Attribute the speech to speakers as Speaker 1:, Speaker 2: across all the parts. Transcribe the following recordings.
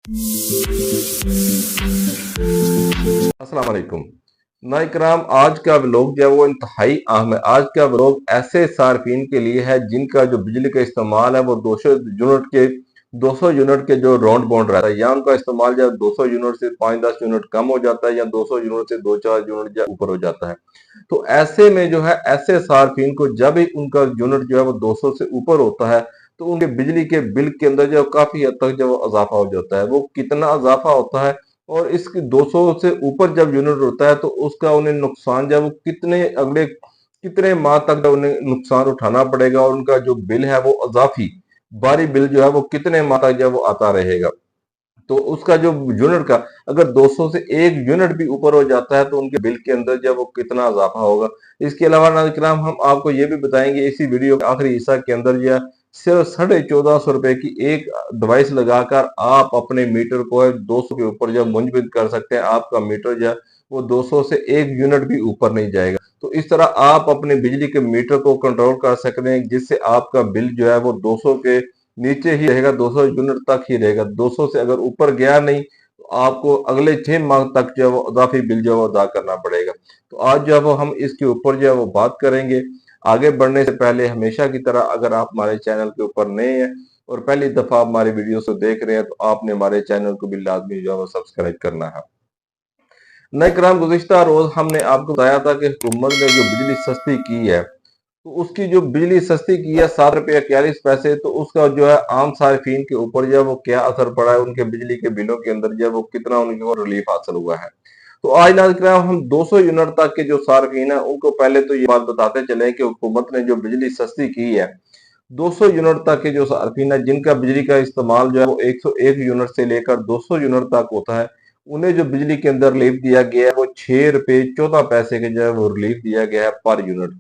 Speaker 1: अस्सलाम वालेकुम नाज़रीन किराम, आज का व्लॉग जो है वो इंतहाई अहम है। आज का व्लॉग ऐसे सार्फिन के लिए है जिनका जो बिजली का इस्तेमाल है वो 200 यूनिट के जो राउंड बाउंड रहता है, या उनका इस्तेमाल जब 200 यूनिट से 5-10 यूनिट कम हो जाता है, या 200 यूनिट से 2-4 यूनिट या ऊपर हो जाता है। तो ऐसे में जो है ऐसे सार्फिन को जब ही उनका यूनिट जो है वो 200 से ऊपर होता है, तो उनके बिजली के बिल के अंदर जो काफी हद तक जो इजाफा हो जाता है। वो कितना इजाफा होता है और इसकी 200 से ऊपर जब यूनिट होता है तो उसका उन्हें नुकसान जब अगले कितने माह तक जब उन्हें नुकसान उठाना पड़ेगा, और उनका जो बिल है वो इजाफी बारी बिल जो है वो कितने माह तक जब वो आता रहेगा। तो उसका जो यूनिट का अगर 200 से 1 यूनिट भी ऊपर हो जाता है तो उनके बिल के अंदर जब वो कितना इजाफा होगा। इसके अलावा नाज़रीन किराम, हम आपको ये भी बताएंगे इसी वीडियो के आखिरी हिस्सा के अंदर, या सिर्फ 1450 रुपए की एक डिवाइस लगाकर आप अपने मीटर को 200 के ऊपर जब मुंजमद कर सकते हैं। आपका मीटर जो है वो 200 से 1 यूनिट भी ऊपर नहीं जाएगा। तो इस तरह आप अपने बिजली के मीटर को कंट्रोल कर सकते हैं, जिससे आपका बिल जो है वो 200 के नीचे ही रहेगा, 200 यूनिट तक ही रहेगा। 200 से अगर ऊपर गया नहीं तो आपको अगले 6 माह तक जो है वो इजाफी बिल जो है वो अदा करना पड़ेगा। तो आज जो है वो हम इसके ऊपर जो है वो बात करेंगे। आगे बढ़ने से पहले हमेशा की तरह, अगर आप हमारे चैनल के ऊपर नए हैं और पहली दफा हमारे वीडियो को देख रहे हैं, तो आपने हमारे चैनल को भी लाजमी जो है वो सब्सक्राइब करना है। नए कराम, गुज़िश्ता रोज हमने आपको बताया था कि हुकूमत ने जो बिजली सस्ती की है, तो उसकी जो बिजली सस्ती की है 7 रुपये 41 पैसे, तो उसका जो है आम सार्फिन के ऊपर जो है वो क्या असर पड़ा है, उनके बिजली के बिलों के अंदर जो है वो कितना उनको रिलीफ हासिल हुआ है। तो आज नाज़रीन हम 200 यूनिट तक के जो सार्फिन है उनको पहले तो ये बात बताते चले कि हुकूमत ने जो बिजली सस्ती की है, 200 यूनिट तक के जो सार्फिन है जिनका बिजली का इस्तेमाल जो है वो 101 यूनिट से लेकर 200 यूनिट तक होता है, उन्हें जो बिजली के अंदर रिलीफ दिया गया है वो 6 रुपये 14 पैसे के जो है वो रिलीफ दिया गया है पर यूनिट।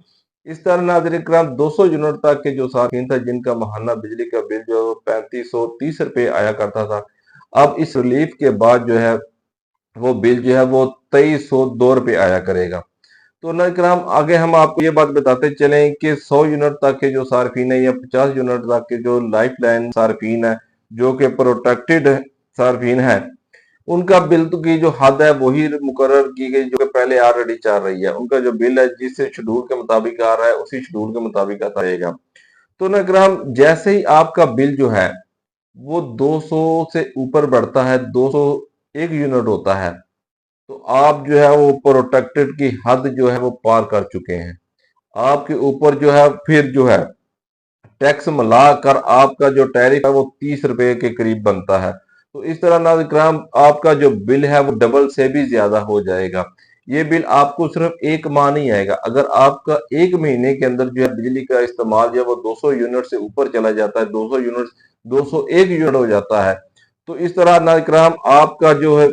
Speaker 1: इस तरह नाज़रीन इकराम 200 यूनिट तक के जो सार्फिन था जिनका माहाना बिजली का बिल जो है वो 3530 रुपये आया करता था, अब इस रिलीफ के बाद जो है वो बिल जो है वो 2302 रुपये आया करेगा। तो ना इकराम, आगे हम आपको ये बात बताते चलें कि 100 यूनिट तक के जो सार्फिन है या 50 यूनिट तक के जो लाइफ लाइन सार्फिन है, जो कि प्रोटेक्टेड सार्फिन है, उनका बिल तो की जो हद है वही मुकर्रर की गई जो कि पहले ऑलरेडी चल रही है। उनका जो बिल है जिस शेड्यूल के मुताबिक आ रहा है उसी शेड्यूल के मुताबिक आता रहेगा। तो ना इकराम, जैसे ही आपका बिल जो है वो 200 से ऊपर बढ़ता है, 201 यूनिट होता है, तो आप जो है वो प्रोटेक्टेड की हद जो है वो पार कर चुके हैं। आपके ऊपर जो है फिर जो है टैक्स मिलाकर आपका जो टैरिफ है वो 30 रुपए के करीब बनता है। तो इस तरह नाज़रीन इकराम, आपका जो बिल है वो डबल से भी ज्यादा हो जाएगा। ये बिल आपको सिर्फ एक माह नहीं आएगा। अगर आपका एक महीने के अंदर जो है बिजली का इस्तेमाल जो है वो 200 यूनिट से ऊपर चला जाता है, 200 यूनिट 201 यूनिट हो जाता है, तो इस तरह नाज़रीन इकराम आपका जो है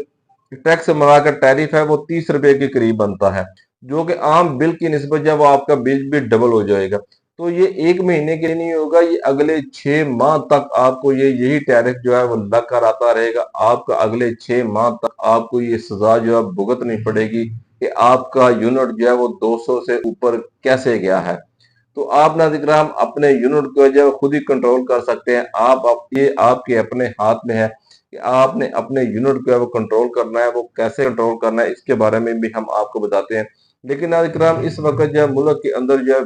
Speaker 1: टैक्स मिलाकर टैरिफ है वो 30 रुपए के करीब बनता है, जो कि आम बिल की निस्बत जब आपका बिल भी डबल हो जाएगा। तो ये एक महीने के लिए नहीं होगा, ये अगले 6 माह तक आपको यही टैरिफ जो है वो लग कर आता रहेगा। आपका अगले 6 माह तक आपको ये सजा जो है भुगतनी पड़ेगी कि आपका यूनिट जो है वो 200 से ऊपर कैसे गया है। तो आप नाज़रीन किराम अपने यूनिट को जो है खुद ही कंट्रोल कर सकते हैं। ये आपके अपने हाथ में है कि आपने अपने यूनिट को है वो कंट्रोल करना है। वो कैसे कंट्रोल करना है इसके बारे में भी हम आपको बताते हैं। लेकिन नाज़रीन किराम, इस वक्त जो है मुल्क के अंदर जो है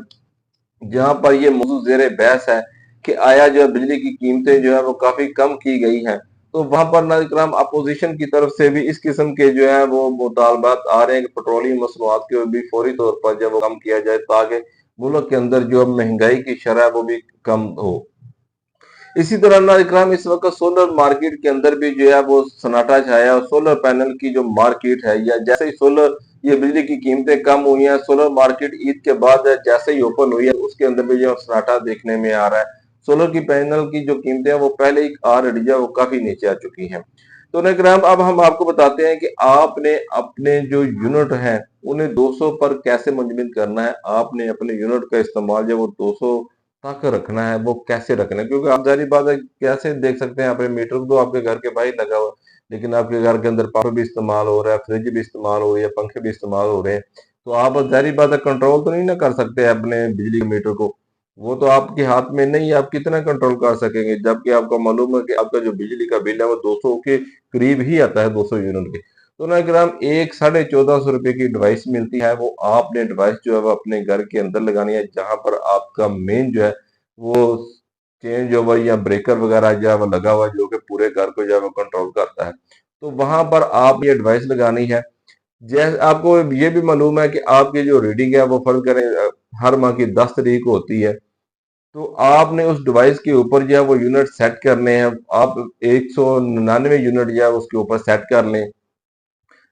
Speaker 1: जहाँ पर ये मौजूद ज़ेर बहस है कि आया जो है बिजली की कीमतें जो है वो काफी कम की गई हैं, तो वहां पर नाज़रीन किराम अपोजिशन की तरफ से भी इस किस्म के जो है वो मुतालबात आ रहे हैं कि पेट्रोलियम मसनूआत के भी फौरी तौर पर जब वो कम किया जाए, ताकि मुल्क के अंदर जो महंगाई की शरह वो भी कम हो। इसी तरह ना इकराम, इस वक्त सोलर मार्केट के अंदर भी जो है वो सन्नाटा छाया, और सोलर पैनल की जो मार्केट है, या जैसे ही सोलर ये बिजली की कीमतें कम हुई हैं, सोलर मार्केट ईद के बाद जैसे ही ओपन हुई है उसके अंदर भी जो सन्नाटा देखने में आ रहा है। सोलर की पैनल की जो कीमतें हैं वो पहले ही ऑलरेडी जो है वो काफी नीचे आ चुकी हैं। तो ना इकराम, अब हम आपको बताते हैं कि आपने अपने जो यूनिट हैं उन्हें 200 पर कैसे मुंजमद करना है। आपने अपने यूनिट का इस्तेमाल जो वो 200 तक रखना है वो कैसे रखना है, क्योंकि आप जारी बात है कैसे देख सकते हैं अपने मीटर को, तो आपके घर के बाहर लगा हुआ है, लेकिन आपके घर के अंदर पावर भी इस्तेमाल हो रहा है, फ्रिज भी इस्तेमाल हो रही है, पंखे भी इस्तेमाल हो रहे हैं, तो आप जारी बात है कंट्रोल तो नहीं ना कर सकते अपने बिजली के मीटर को। वो तो आपके हाथ में नहीं है, आप कितना कंट्रोल कर सकेंगे, जबकि आपको मालूम है कि आपका जो बिजली का बिल है वो 200 के करीब ही आता है, 200 यूनिट के। तो ना ग्राम एक 1450 रुपए की डिवाइस मिलती है, वो आपने डिवाइस जो है वो अपने घर के अंदर लगानी है, जहां पर आपका मेन जो है वो चेंज ओवर या ब्रेकर वगैरह जो है वो लगा हुआ है, जो कि पूरे घर को जो है वो कंट्रोल करता है। तो वहां पर आप ये डिवाइस लगानी है। जैसे आपको ये भी मालूम है कि आपकी जो रीडिंग है वो फर्ज करें हर माह की 10 तारीख को होती है, तो आपने उस डिवाइस के ऊपर जो है वो यूनिट सेट करने हैं। आप 199 यूनिट जो है उसके ऊपर सेट कर लें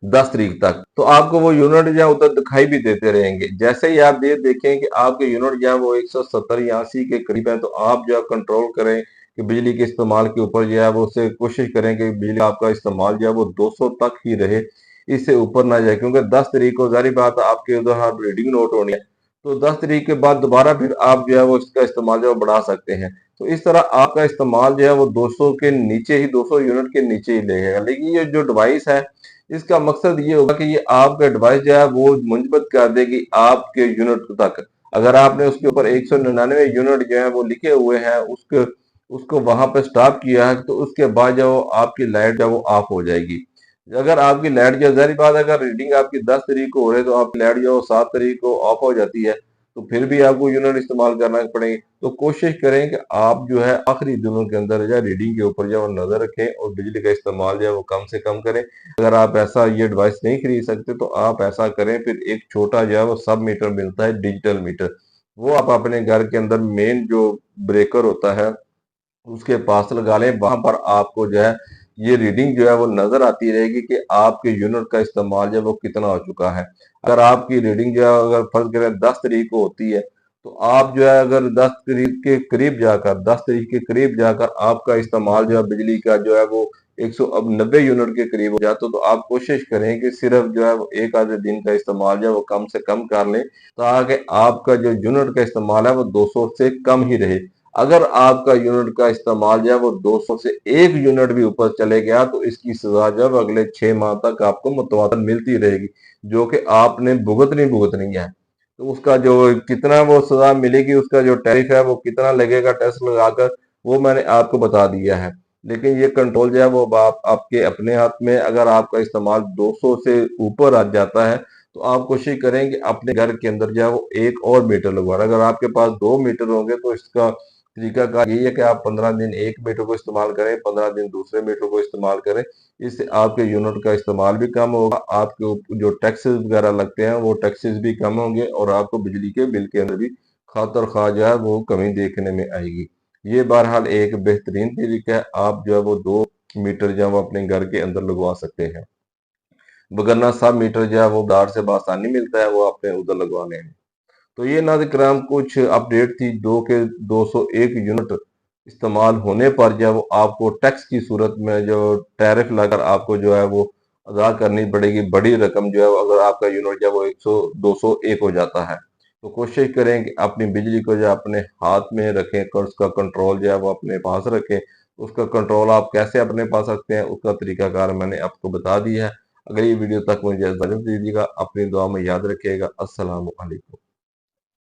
Speaker 1: 10 तारीख तक, तो आपको वो यूनिट जो है उधर दिखाई भी देते रहेंगे। जैसे ही आप ये देखें कि आपके यूनिट जो है वो 170 या 80 के करीब है, तो आप जो है कंट्रोल करें कि बिजली के इस्तेमाल के ऊपर जो है वो उससे कोशिश करें कि बिजली आपका इस्तेमाल जो है वो 200 तक ही रहे, इससे ऊपर ना जाए, क्योंकि 10 तारीख को जारी बात है आपके उधर आप रीडिंग नोट होनी है। तो 10 तारीख के बाद दोबारा फिर आप जो है वो इसका इस्तेमाल जो है बढ़ा सकते हैं। तो इस तरह आपका इस्तेमाल जो है वो 200 के नीचे ही, 200 यूनिट के नीचे ही लगेगा। लेकिन ये जो डिवाइस है, इसका मकसद ये होगा कि ये आपका डिवाइस जो है वो मुंजमद कर देगी आपके यूनिट तक। अगर आपने उसके ऊपर 199 यूनिट जो है वो लिखे हुए हैं, उसके उसको वहां पर स्टॉप किया है, तो उसके बाद जो आपकी लाइट जो है वो ऑफ हो जाएगी। अगर आपकी लाइट जो जारी बात है, अगर रीडिंग आपकी 10 तारीख को हो रही है तो आपकी लाइट जो 7 तारीख को ऑफ हो जाती है, तो फिर भी आपको यूनिट इस्तेमाल करना पड़ेगी। तो कोशिश करें कि आप जो है आखिरी दिनों के अंदर जो है रीडिंग के ऊपर जो है वो नजर रखें और बिजली का इस्तेमाल जो है वो कम से कम करें। अगर आप ऐसा ये डिवाइस नहीं खरीद सकते तो आप ऐसा करें, फिर एक छोटा जो है वो सब मीटर मिलता है, डिजिटल मीटर। वो आप अपने घर के अंदर मेन जो ब्रेकर होता है उसके पास लगा लें, वहां पर आपको जो है ये रीडिंग जो है वो नजर आती रहेगी कि आपके यूनिट का इस्तेमाल जो है वो कितना हो चुका है। अगर आपकी रीडिंग जो है अगर फर्ज करें 10 तारीख को होती है, तो आप जो है अगर 10 तारीख के करीब जाकर आपका इस्तेमाल जो है बिजली का जो है वो 190 यूनिट के करीब हो जाता, तो आप कोशिश करें कि सिर्फ जो है वो एक आधे दिन का इस्तेमाल जो है वो कम से कम कर लें, ताकि आपका जो यूनिट का इस्तेमाल है वो 200 से कम ही रहे। अगर आपका यूनिट का इस्तेमाल जो है वो 200 से 1 यूनिट भी ऊपर चले गया, तो इसकी सजा जब अगले 6 माह तक आपको मुतवातर मिलती रहेगी, जो कि आपने भुगतनी है। तो उसका जो कितना वो सजा मिलेगी, उसका जो टैरिफ है वो कितना लगेगा टैक्स लगाकर, वो मैंने आपको बता दिया है। लेकिन ये कंट्रोल जो है वो आपके अपने हाथ में है। अगर आपका इस्तेमाल 200 से ऊपर आ जाता है, तो आप कोशिश करें कि अपने घर के अंदर जो है वो एक और मीटर लगवाना। अगर आपके पास 2 मीटर होंगे तो इसका तरीका कार यही है कि आप 15 दिन एक मीटर को इस्तेमाल करें, 15 दिन दूसरे मीटर को इस्तेमाल करें। इससे आपके यूनिट का इस्तेमाल भी कम होगा, आपके जो टैक्सेस वगैरह लगते हैं वो टैक्सेस भी कम होंगे, और आपको बिजली के बिल के अंदर भी खातर खा जो है वो कमी देखने में आएगी। ये बहरहाल एक बेहतरीन तरीका है, आप जो है वो 2 मीटर जो है वो अपने घर के अंदर लगवा सकते हैं, वगरना सब मीटर जो है वो बाजार से बआसानी मिलता है, वो आपने उधर लगवाने हैं। तो ये नाज़िर कराम कुछ अपडेट थी, जो कि 201 यूनिट इस्तेमाल होने पर जो है वो आपको टैक्स की सूरत में जो टैरिफ लगाकर आपको जो है वो अदा करनी पड़ेगी बड़ी रकम, जो है अगर आपका यूनिट जो है वो 100 201 हो जाता है। तो कोशिश करें कि अपनी बिजली को जो है अपने हाथ में रखें, और उसका कंट्रोल जो है वो अपने पास रखें। उसका कंट्रोल आप कैसे अपने पास रखते हैं, उसका तरीकाकार मैंने आपको बता दिया है। अगली वीडियो तक मुझे इजाज़त दीजिएगा, अपनी दुआ में याद रखिएगा। अस्सलाम वालेकुम।